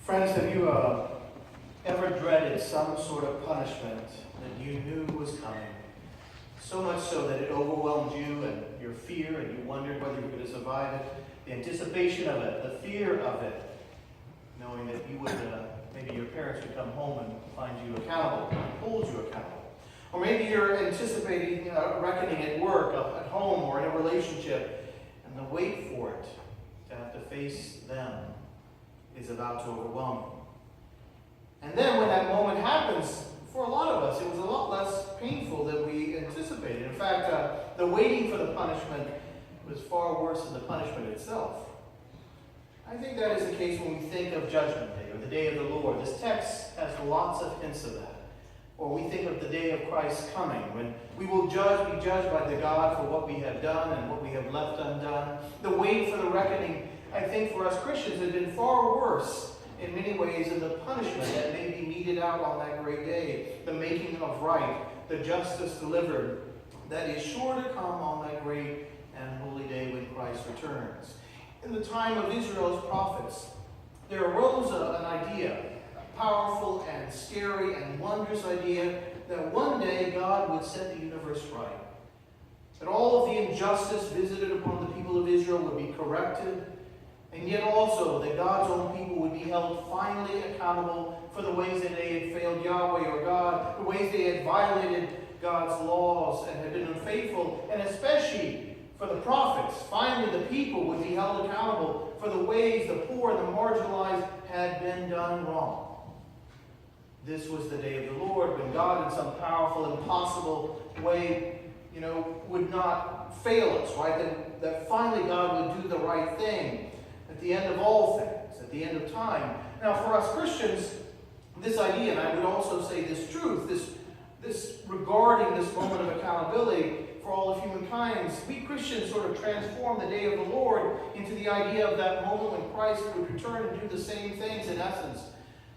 Friends, have you ever dreaded some sort of punishment that you knew was coming? So much so that it overwhelmed you and your fear, and you wondered whether you could survive it. The anticipation of it, the fear of it, knowing that you would, maybe your parents would come home and find you accountable, hold you accountable. Or maybe you're anticipating a reckoning at work, at home, or in a relationship, and the wait for it, to have to face them, is about to overwhelm you. And then when that moment happens, for a lot of us, it was a lot less painful than we anticipated. In fact, the waiting for the punishment was far worse than the punishment itself. I think that is the case when we think of Judgment Day, or the Day of the Lord. This text has lots of hints of that. Or we think of the day of Christ's coming, when we will be judged by the God for what we have done and what we have left undone. The wait for the reckoning, I think, for us Christians has been far worse in many ways than the punishment that may be meted out on that great day, the making of right, the justice delivered, that is sure to come on that great and holy day when Christ returns. In the time of Israel's prophets, there arose an idea, a powerful and scary and wondrous idea, that one day God would set the universe right. That all of the injustice visited upon the people of Israel would be corrected, and yet also that God's own people would be held finally accountable for the ways that they had failed Yahweh or God, the ways they had violated God's laws and had been unfaithful, and especially for the prophets. Finally, the people would be held accountable for the ways the poor and the marginalized had been done wrong. This was the day of the Lord, when God, in some powerful, impossible way, would not fail us, right? That finally God would do the right thing at the end of all things, at the end of time. Now, for us Christians, this idea, and I would also say this truth, this regarding this moment of accountability for all of humankind, we Christians sort of transform the day of the Lord into the idea of that moment when Christ would return and do the same things in essence,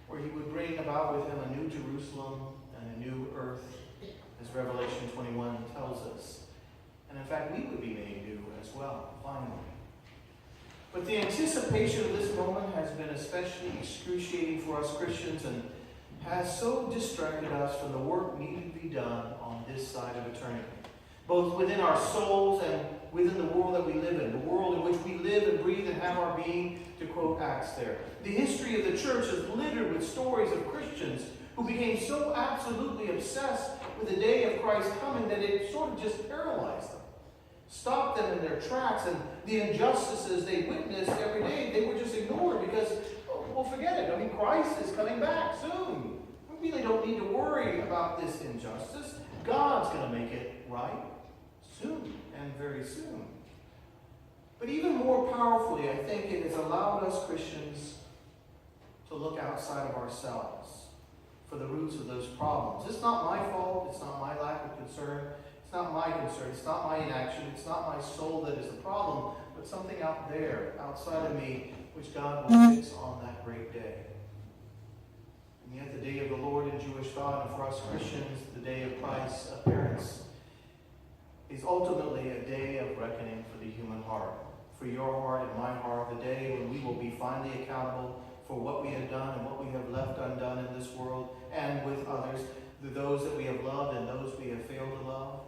where he would bring about with him a new Jerusalem and a new earth, as Revelation 21 tells us. And in fact, we would be made new as well, finally. But the anticipation of this moment has been especially excruciating for us Christians and has so distracted us from the work needed to be done on this side of eternity, both within our souls and within the world that we live in, the world in which we live and breathe and have our being, to quote Acts there. The history of the church is littered with stories of Christians who became so absolutely obsessed with the day of Christ coming that it sort of just paralyzed them, stopped them in their tracks, and the injustices they witnessed every day, they were just ignored because, well, forget it. I mean, Christ is coming back soon. We really don't need to worry about this injustice. God's going to make it right soon, and very soon. But even more powerfully, I think it has allowed us Christians to look outside of ourselves for the roots of those problems. It's not my fault. It's not my lack of concern. It's not my concern. It's not my inaction. It's not my soul that is the problem, but something out there, outside of me, which God will fix on that great day. And yet the day of the Lord in Jewish thought, and for us Christians, the day of Christ's appearance, is ultimately a day of reckoning for the human heart, for your heart and my heart, the day when we will be finally accountable for what we have done and what we have left undone in this world and with others, those that we have loved and those we have failed to love.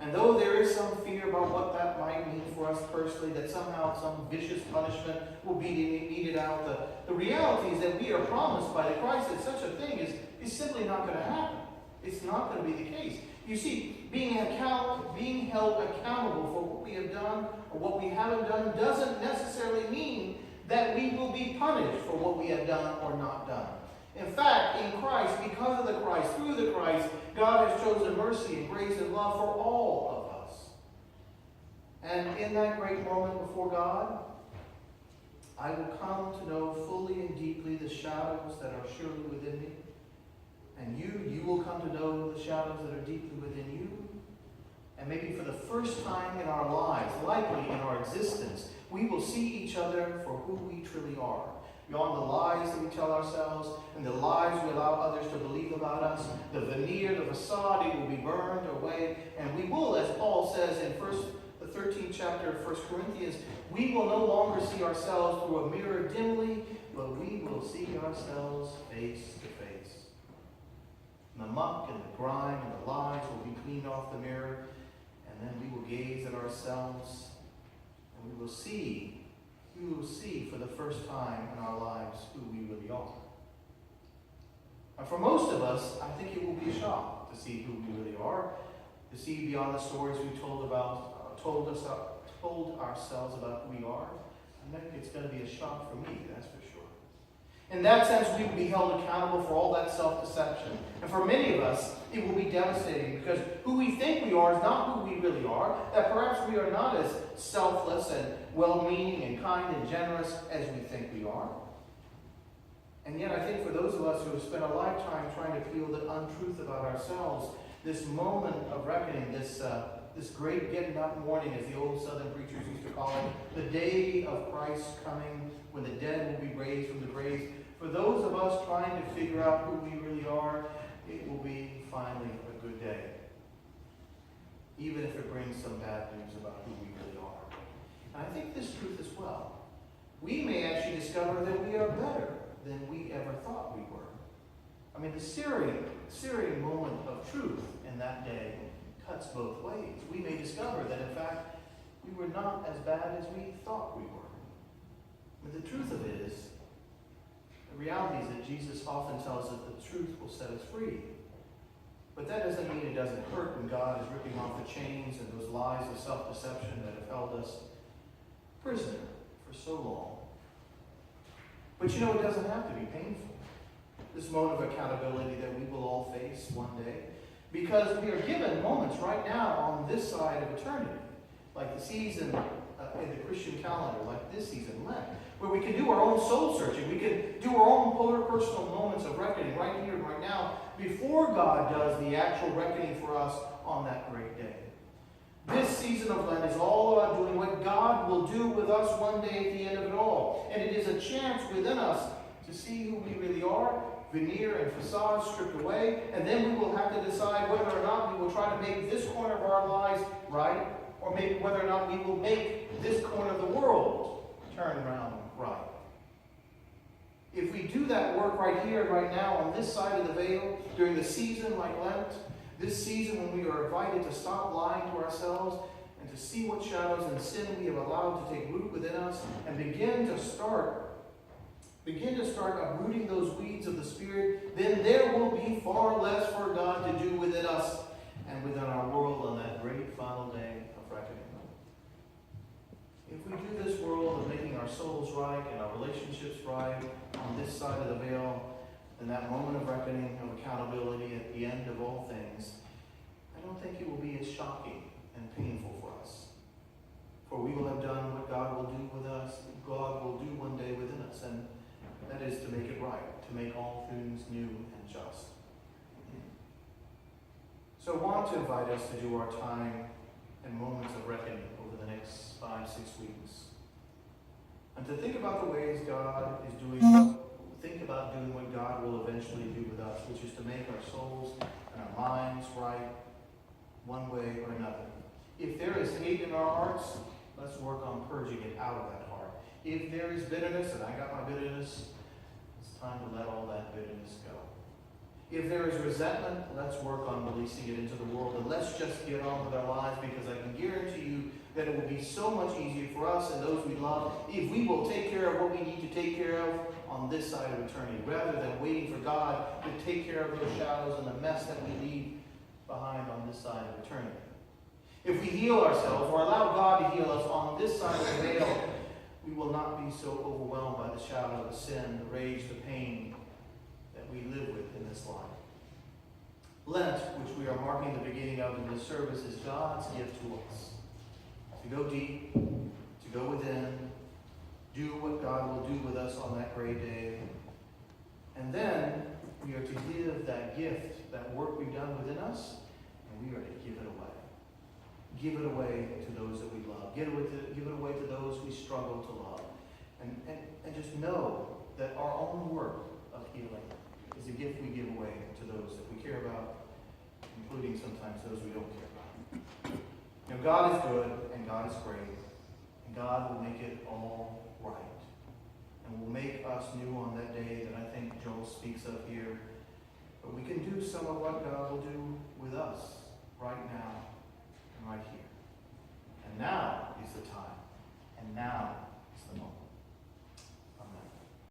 And though there is some fear about what that might mean for us personally, that somehow some vicious punishment will be meted out, the reality is that we are promised by the Christ that such a thing is simply not going to happen. It's not going to be the case. You see, being held accountable for what we have done or what we haven't done doesn't necessarily mean that we will be punished for what we have done or not done. In fact, in Christ, because of the Christ, through the Christ, God has chosen mercy and grace and love for all of us. And in that great moment before God, I will come to know fully and deeply the shadows that are surely within me. And you will come to know the shadows that are deeply within you. And maybe for the first time in our lives, likely in our existence, we will see each other for who we truly are. Beyond the lies that we tell ourselves and the lies we allow others to believe about us, the veneer, the facade, it will be burned away. And we will, as Paul says in the 13th chapter of 1 Corinthians, we will no longer see ourselves through a mirror dimly, but we will see ourselves face to face. And the muck and the grime and the lies will be cleaned off the mirror, and then we will gaze at ourselves, and we will see for the first time in our lives who we really are. And for most of us, I think it will be a shock to see who we really are, to see beyond the stories we told ourselves about who we are. I think it's going to be a shock for me, that's for sure. In that sense, we will be held accountable for all that self-deception. And for many of us, it will be devastating because who we think we are is not who we really are, that perhaps we are not as selfless and well-meaning and kind and generous as we think we are. And yet I think for those of us who have spent a lifetime trying to peel the untruth about ourselves, this moment of reckoning, this great getting up morning, as the old Southern preachers used to call it, the day of Christ coming, when the dead will be raised from the graves, for those of us trying to figure out who we really are, it will be finally a good day. Even if it brings some bad news about who we really are. And I think this truth as well. We may actually discover that we are better than we ever thought we were. I mean, the searing moment of truth in that day cuts both ways. We may discover that, in fact, we were not as bad as we thought we were. But the truth of it is, the reality is that Jesus often tells us that the truth will set us free. But that doesn't mean it doesn't hurt when God is ripping off the chains and those lies of self-deception that have held us prisoner for so long. But you know, it doesn't have to be painful. This moment of accountability that we will all face one day. Because we are given moments right now on this side of eternity, like the season in the Christian calendar, like this season, Lent, where we can do our own soul searching. We can do our own personal moments of reckoning right here and right now before God does the actual reckoning for us on that great day. This season of Lent is all about doing what God will do with us one day at the end of it all. And it is a chance within us to see who we really are, veneer and facade stripped away, and then we will have to decide whether or not we will try to make this corner of our lives right, or maybe whether or not we will make this corner of the world turn around right. If we do that work right here, right now, on this side of the veil, during the season like Lent, this season when we are invited to stop lying to ourselves and to see what shadows and sin we have allowed to take root within us and begin to start uprooting those weeds of the Spirit, then there will be far less for God to do within us and within our world on that great final day of reckoning. If we do this world of making our souls right and our relationships right on this side of the veil, then that moment of reckoning, of accountability at the end of all things, I don't think it will be as shocking and painful for us. For we will have done what God will do with us, God will do one day within us, and that is to make it right, to make all things new and just. So I want to invite us to do our time and moments of reckoning over the next 5-6 weeks. And to think about the ways God is doing, think about doing what God will eventually do with us, which is to make our souls and our minds right one way or another. If there is hate in our hearts, let's work on purging it out of that heart. If there is bitterness, and I got my bitterness, it's time to let all that bitterness go. If there is resentment, let's work on releasing it into the world, and let's just get on with our lives, because I can guarantee you that it will be so much easier for us and those we love if we will take care of what we need to take care of on this side of eternity, rather than waiting for God to take care of those shadows and the mess that we leave behind on this side of eternity. If we heal ourselves or allow God to heal us on this side of the veil, we will not be so overwhelmed by the shadow of the sin, the rage, the pain that we live with in this life. Lent, which we are marking the beginning of in this service, is God's gift to us. To go deep, to go within, do what God will do with us on that great day. And then we are to give that gift, that work we've done within us, and we are to give it away. Give it away to those that we love. Give it away to those we struggle to love. And just know that our own work of healing is a gift we give away to those that we care about, including sometimes those we don't care about. You know, God is good and God is great, and God will make it all right. and will make us new on that day that I think Joel speaks of here. But we can do some of what God will do with us right now and right here. And now is the time. And now is the moment.